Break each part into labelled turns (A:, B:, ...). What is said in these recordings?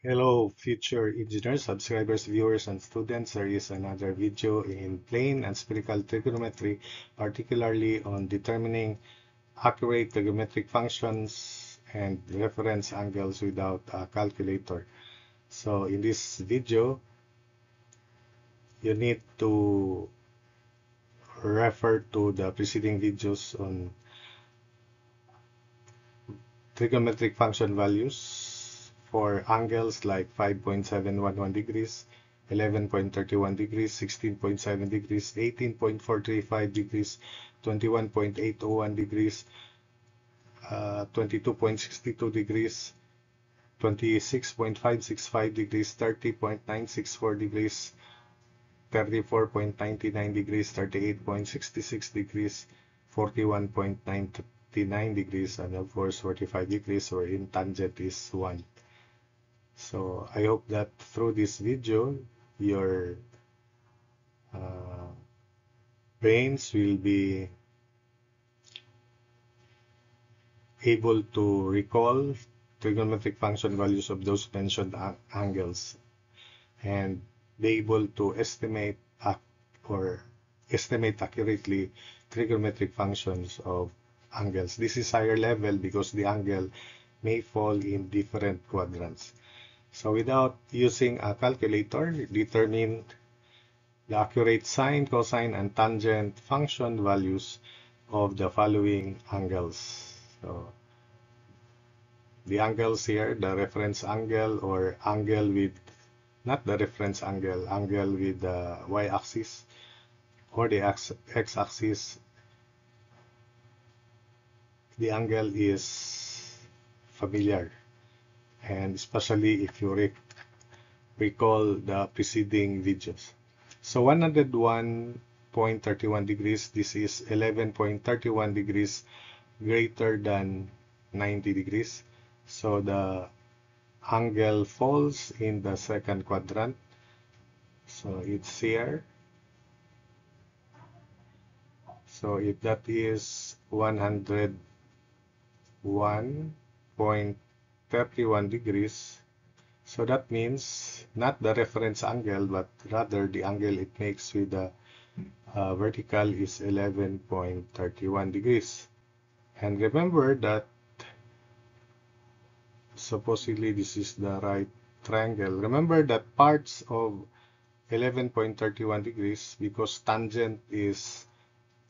A: Hello, future engineers, subscribers, viewers, and students. There is another video in plane and spherical trigonometry, particularly on determining accurate trigonometric functions and reference angles without a calculator. So in this video, you need to refer to the preceding videos on trigonometric function values for angles like 5.711 degrees, 11.31 degrees, 16.7 degrees, 18.435 degrees, 21.801 degrees, 22.62 degrees, 26.565 degrees, 30.964 degrees, 34.99 degrees, 38.66 degrees, 41.99 degrees, and of course 45 degrees, wherein tangent is 1. So I hope that through this video, your uh, brains will be able to recall trigonometric function values of those mentioned angles and be able to or estimate accurately trigonometric functions of angles. This is higher level because the angle may fall in different quadrants. So without using a calculator, determine the accurate sine, cosine, and tangent function values of the following angles. So the angles here, the reference angle or angle with, not the reference angle, angle with the y-axis or the x-axis, the angle is familiar. And especially if you recall the preceding videos. So 101.31 degrees, this is 11.31 degrees greater than 90 degrees. So the angle falls in the second quadrant. So it's here. So if that is 101.31 degrees, so that means not the reference angle, but rather the angle it makes with the vertical is 11.31 degrees. And remember that supposedly this is the right triangle. Remember that parts of 11.31 degrees, because tangent is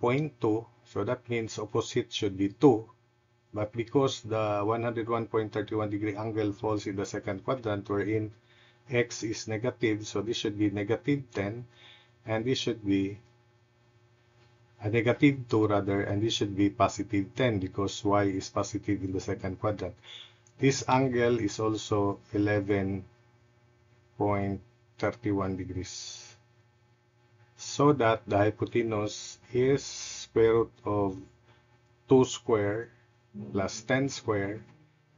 A: 0.2, so that means opposite should be 2. But because the 101.31 degree angle falls in the second quadrant wherein x is negative, so this should be negative 10, and this should be a negative 2 rather, and this should be positive 10 because y is positive in the second quadrant. This angle is also 11.31 degrees. So that the hypotenuse is square root of 2 square plus 10 square,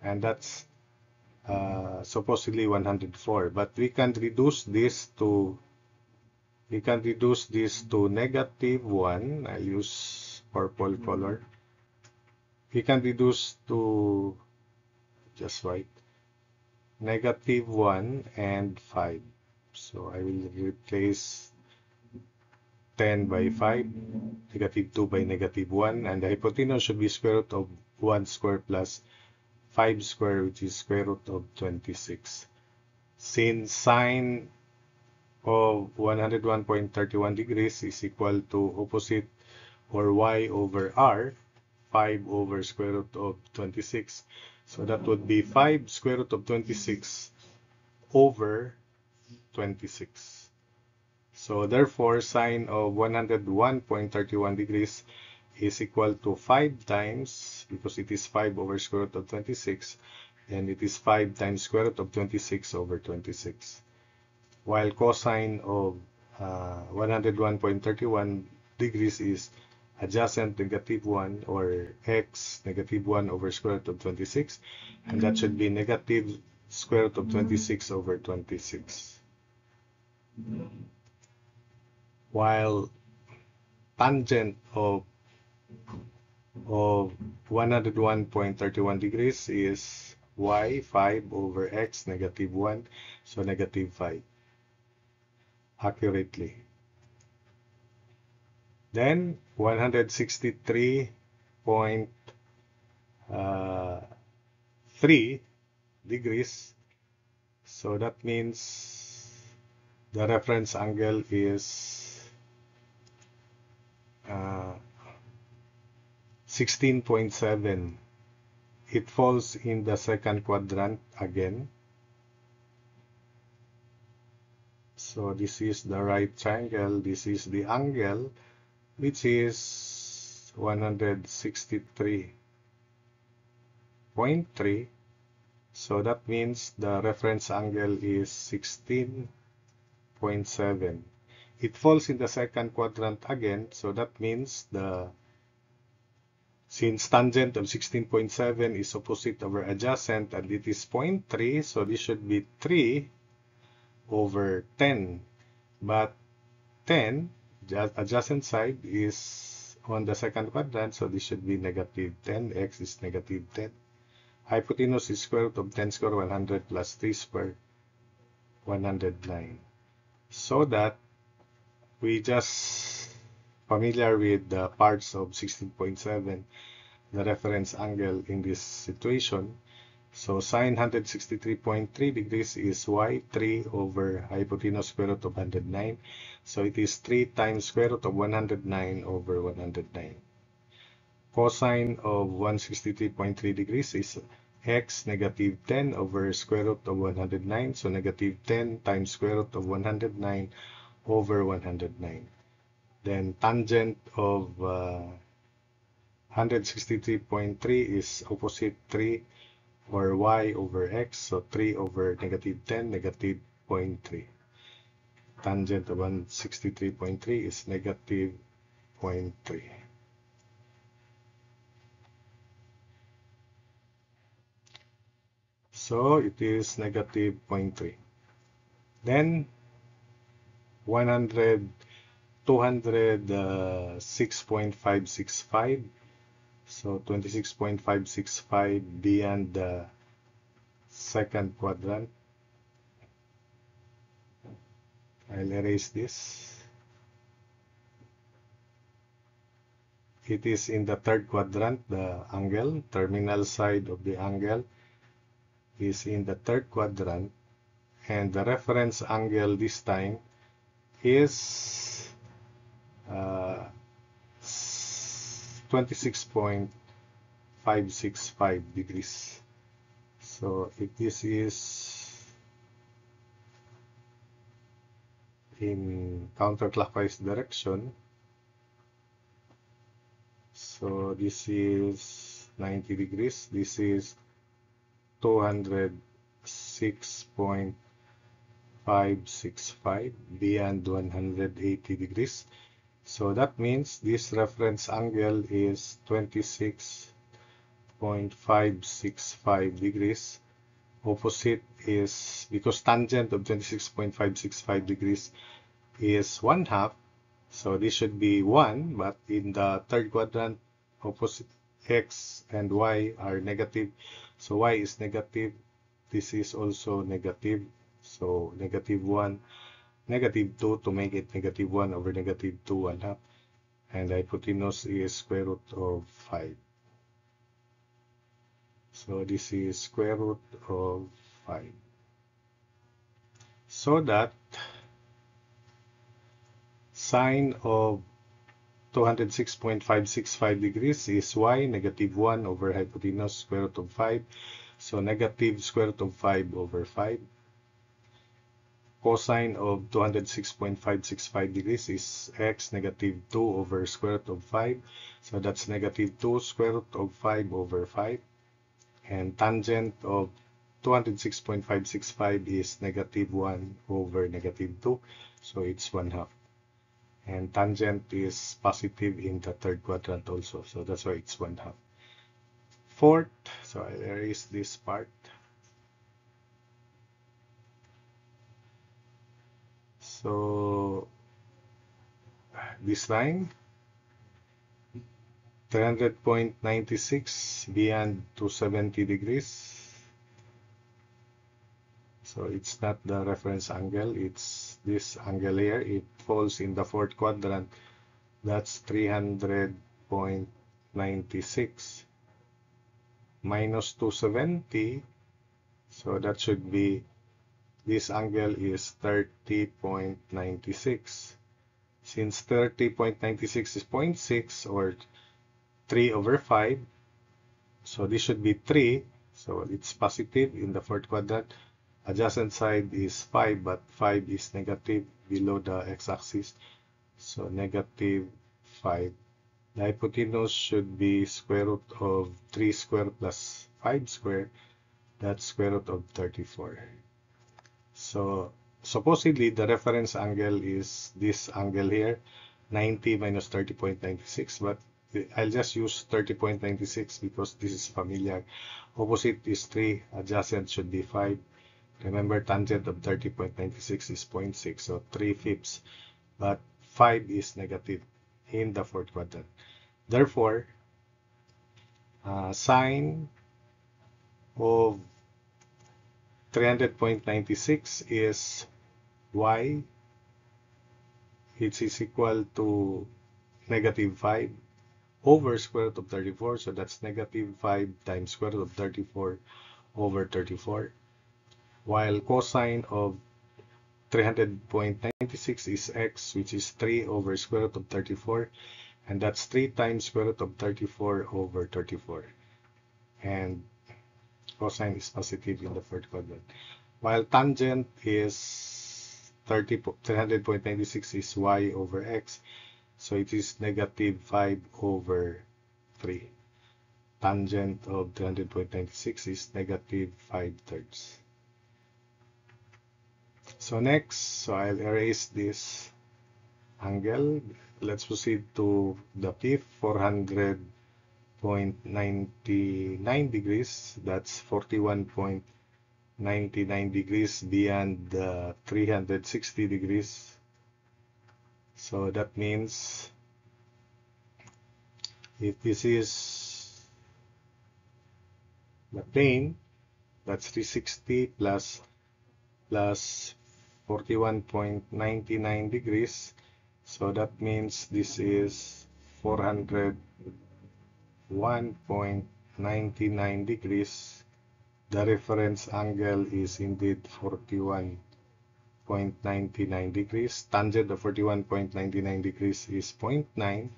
A: and that's supposedly 104. But we can reduce this to negative 1. I'll use purple color. We can reduce to just white, negative 1 and 5. So I will replace 10 by 5, negative 2 by negative 1, and the hypotenuse should be square root of 1 square plus 5 square, which is square root of 26. Since sine of 101.31 degrees is equal to opposite or y over r, 5 over square root of 26. So that would be 5 square root of 26 over 26. So therefore, sine of 101.31 degrees is equal to 5 times, because it is 5 over square root of 26, and it is 5 times square root of 26 over 26. While cosine of 101.31 degrees is adjacent negative 1, or x negative 1 over square root of 26, and that should be negative square root of 26 over 26. While tangent of 101.31 degrees is y 5 over x negative 1, so negative 5 accurately. Then 163.3 degrees, so that means the reference angle is 16.7. It falls in the second quadrant again. So this is the right triangle, this is the angle, which is 163.3. So that means the reference angle is 16.7. It falls in the second quadrant again, so that means since tangent of 16.7 is opposite over adjacent and it is 0.3, so this should be 3 over 10. But 10, adjacent side is on the second quadrant, so this should be negative 10. X is negative 10. Hypotenuse is square root of 10 square 100 plus 3 square 109. So that we just familiar with the parts of 16.7, the reference angle in this situation. So sine 163.3 degrees is y3 over hypotenuse square root of 109. So it is 3 times square root of 109 over 109. Cosine of 163.3 degrees is x negative 10 over square root of 109. So negative 10 times square root of 109 over 109. Then tangent of 163.3 is opposite 3 or y over x, so 3 over negative 10, negative 0.3. Tangent of 163.3 is negative 0.3. So it is negative 0.3. Then 206.565. So 26.565 beyond the second quadrant. I'll erase this. It is in the third quadrant, the angle, terminal side of the angle is in the third quadrant, and the reference angle this time is 26.565 degrees. So if this is in counterclockwise direction, so this is 90 degrees, this is 206.565 beyond 180 degrees. So that means this reference angle is 26.565 degrees. Opposite is, because tangent of 26.565 degrees is 1/2, so this should be 1, but in the third quadrant, opposite x and y are negative, so y is negative, this is also negative, so negative 1, negative 2 to make it negative 1 over negative 2, 1/2, and hypotenuse is square root of 5. So this is square root of 5. So that sine of 206.565 degrees is y negative 1 over hypotenuse square root of 5. So negative square root of 5 over 5. Cosine of 206.565 degrees is x negative 2 over square root of 5. So that's negative 2 square root of 5 over 5. And tangent of 206.565 is negative 1 over negative 2. So it's 1/2. And tangent is positive in the third quadrant also. So that's why it's 1/2. Fourth, so I'll erase this part. So this line, 300.96 beyond 270 degrees. So it's not the reference angle, it's this angle here. It falls in the fourth quadrant. That's 300.96 minus 270. So that should be, this angle is 30.96. Since 30.96 is 0.6 or 3 over 5, so this should be 3. So it's positive in the fourth quadrant. Adjacent side is 5, but 5 is negative below the x-axis. So negative 5. The hypotenuse should be square root of 3 square plus 5 square. That's square root of 34. So supposedly the reference angle is this angle here, 90 minus 30.96, but I'll just use 30.96 because this is familiar. Opposite is 3, adjacent should be 5. Remember, tangent of 30.96 is 0.6, so 3/5. But 5 is negative in the fourth quadrant. Therefore, sine of 300.96 is y, which is equal to negative 5 over square root of 34. So that's negative 5 times square root of 34 over 34. While cosine of 300.96 is x, which is 3 over square root of 34. And that's 3 times square root of 34 over 34. And cosine is positive in the fourth quadrant. While tangent is 300.96 is y over x. So it is negative 5 over 3. Tangent of 300.96 is negative 5/3. So next, so I'll erase this angle. Let's proceed to the fifth, 400.99 degrees. That's 41.99 degrees beyond the 360 degrees. So that means if this is the plane, that's 360 plus 41.99 degrees. So that means this is 401.99 degrees. The reference angle is indeed 41.99 degrees. Tangent of 41.99 degrees is 0.9.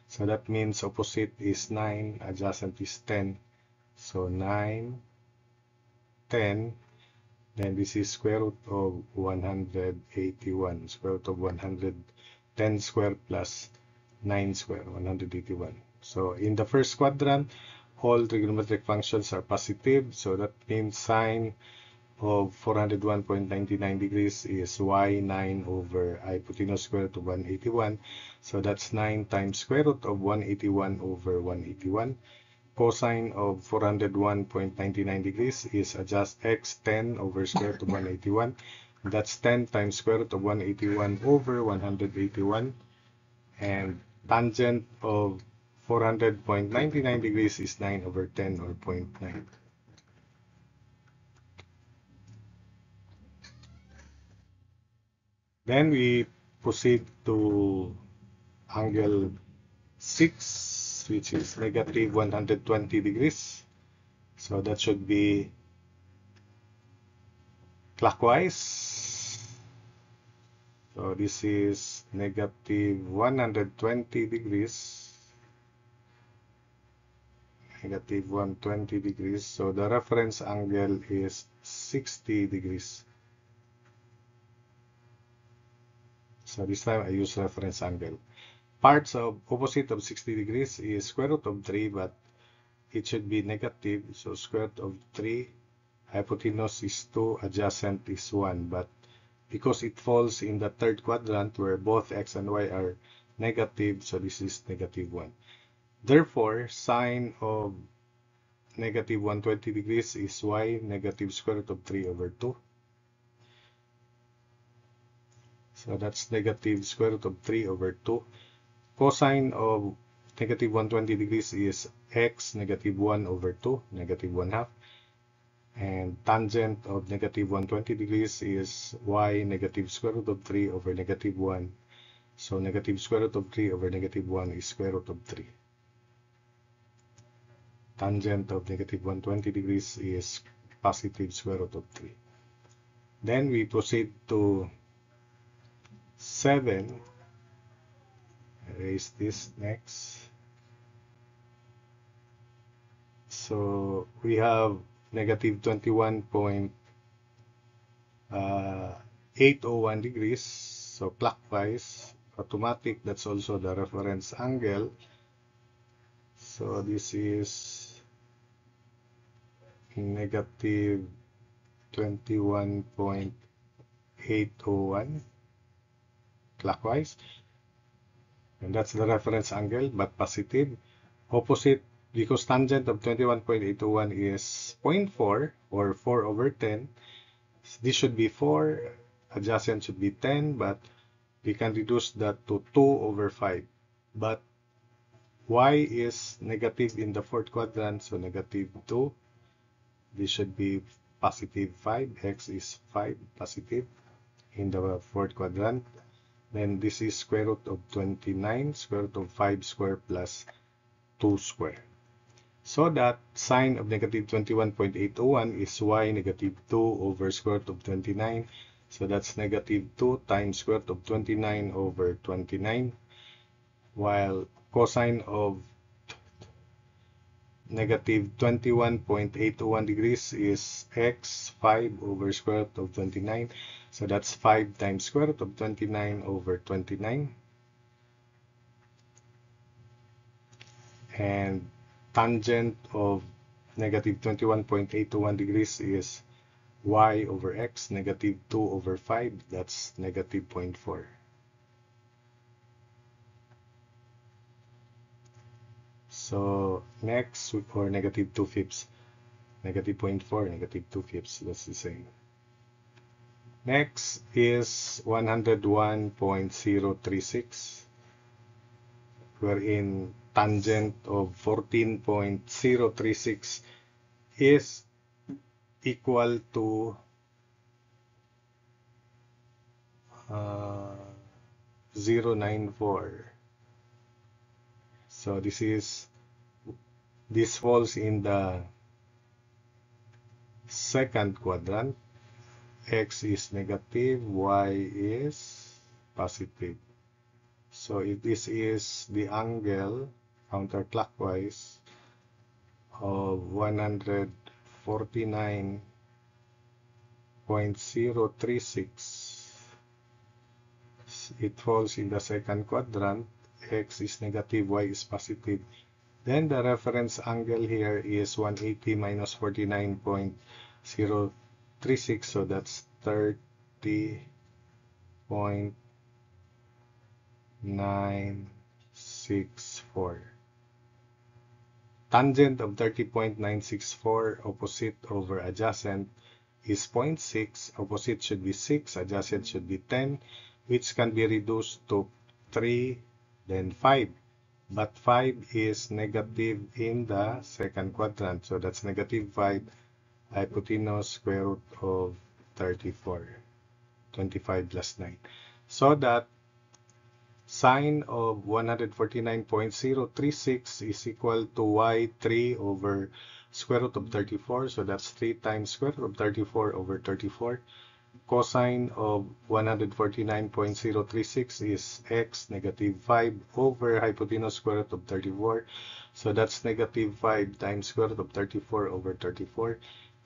A: So that means opposite is 9, adjacent is 10. So 9, 10. Then this is square root of 181. Square root of 110 square plus 9 square, 181. So in the first quadrant, all trigonometric functions are positive. So that means sine of 401.99 degrees is y9 over hypotenuse square root of 181. So that's 9 times square root of 181 over 181. Cosine of 401.99 degrees is adjust x 10 over square root of 181. That's 10 times square root of 181 over 181. And tangent of 400.99 degrees is 9 over 10 or 0.9. Then we proceed to angle 6, which is negative 120 degrees. So that should be clockwise. So this is negative 120 degrees. Negative 120 degrees. So the reference angle is 60 degrees. So this time I use reference angle. Parts of opposite of 60 degrees is square root of 3, but it should be negative. So square root of 3, hypotenuse is 2, adjacent is 1. But because it falls in the third quadrant where both x and y are negative, so this is negative 1. Therefore, sine of negative 120 degrees is y, negative square root of 3 over 2. So that's negative square root of 3 over 2. Cosine of negative 120 degrees is x, negative 1 over 2, negative 1/2. And tangent of negative 120 degrees is y negative square root of 3 over negative 1. So negative square root of 3 over negative 1 is square root of 3. Tangent of negative 120 degrees is positive square root of 3. Then we proceed to 7. Erase this next. So we have negative 21.801 degrees. So clockwise, automatic, that's also the reference angle. So this is negative 21.801 clockwise. And that's the reference angle, but positive. Opposite, because tangent of 21.801 is 0.4 or 4 over 10. This should be 4, adjacent should be 10, but we can reduce that to 2 over 5. But y is negative in the fourth quadrant, so negative 2. This should be positive 5. X is 5, positive in the fourth quadrant. Then this is square root of 29, square root of 5 square plus 2 square. So that sine of negative 21.801 is y negative 2 over square root of 29. So that's negative 2 times square root of 29 over 29. While cosine of negative 21.801 degrees is x 5 over square root of 29. So that's 5 times square root of 29 over 29. And tangent of negative 21.821 degrees is y over x, negative 2 over 5, that's negative 0.4. So next, for negative 2/5, negative 0.4, negative 2/5, that's the same. Next is 101.036, wherein tangent of 14.036 is equal to 0.94. So this falls in the second quadrant. X is negative, y is positive. So if this is the angle counterclockwise of 149.036, it falls in the second quadrant. X is negative, y is positive. Then the reference angle here is 180 minus 49.036, so that's 30.964. Tangent of 30.964, opposite over adjacent, is 0.6. Opposite should be 6, adjacent should be 10, which can be reduced to 3, then 5. But 5 is negative in the second quadrant, so that's negative 5, hypotenuse square root of 34, 25 plus 9. So that sine of 149.036 is equal to y3 over square root of 34, so that's 3 times square root of 34 over 34. Cosine of 149.036 is x negative 5 over hypotenuse square root of 34. So that's negative 5 times square root of 34 over 34.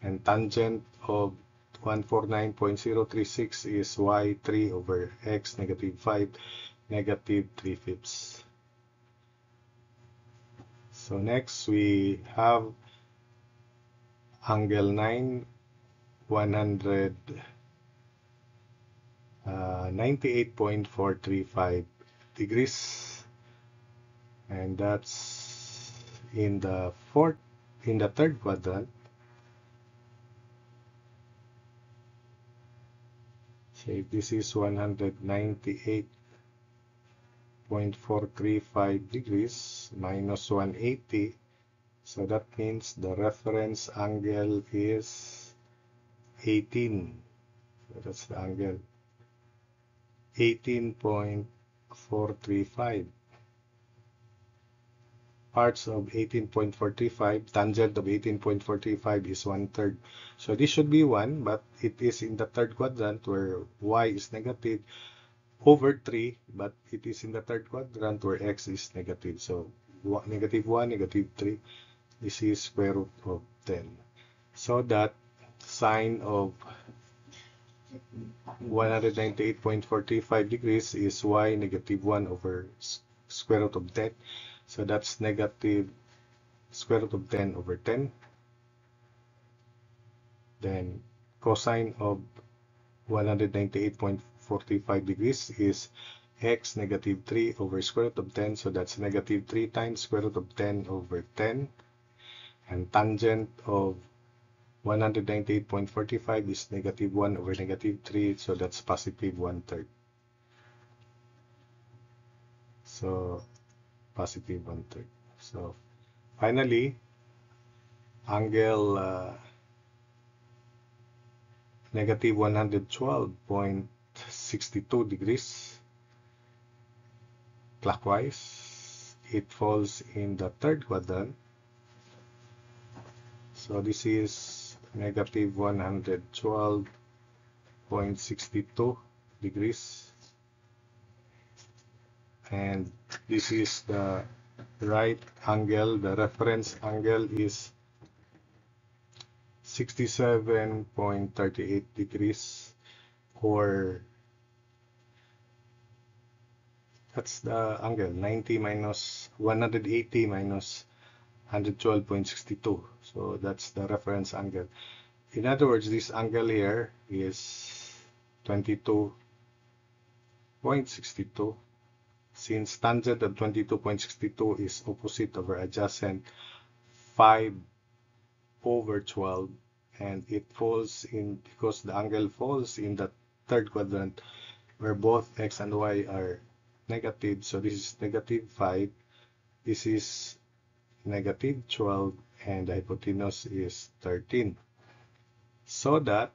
A: And tangent of 149.036 is y3 over x negative 5, negative 3/5. So next we have angle 9, 98.435 degrees, and that's in the third quadrant. So this is 198.435 degrees minus 180, so that means the reference angle is 18. That's the angle. 18.435. Parts of 18.45, tangent of 18.45 is 1/3. So this should be 1, but it is in the third quadrant where y is negative over 3, but it is in the third quadrant where x is negative. So negative 1, negative 3, this is square root of 10. So that sine of 198.45 degrees is y negative 1 over square root of 10. So that's negative square root of 10 over 10. Then cosine of 198.45 degrees is x negative 3 over square root of 10. So that's negative 3 times square root of 10 over 10. And tangent of 198.45 is negative 1 over negative 3. So that's positive 1/3. So positive 1/3. So finally, angle negative 112.62 degrees clockwise. It falls in the third quadrant. So this is negative 112.62 degrees. And this is the right angle. The reference angle is 67.38 degrees, or that's the angle 90 minus 180 minus 112.62. So that's the reference angle. In other words, this angle here is 22.62. Since tangent of 22.62 is opposite over adjacent 5 over 12, and it falls in, because the angle falls in the third quadrant where both x and y are negative. So this is negative 5, this is negative 12, and the hypotenuse is 13. So that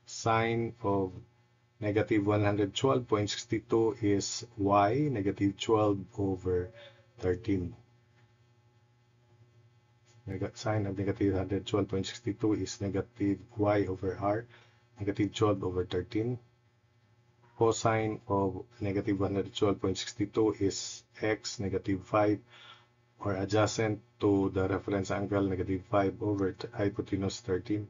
A: sine of negative 112.62 is y negative 12 over 13. Sine of negative 112.62 is negative y over r, negative 12 over 13. Cosine of negative 112.62 is x negative 5, or adjacent to the reference angle negative 5 over hypotenuse 13.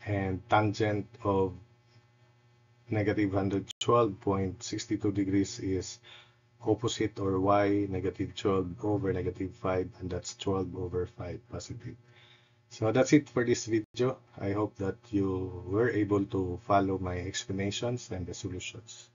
A: And tangent of negative 112.62 degrees is opposite, or y negative 12 over negative 5, and that's 12 over 5 positive. So that's it for this video. I hope that you were able to follow my explanations and the solutions.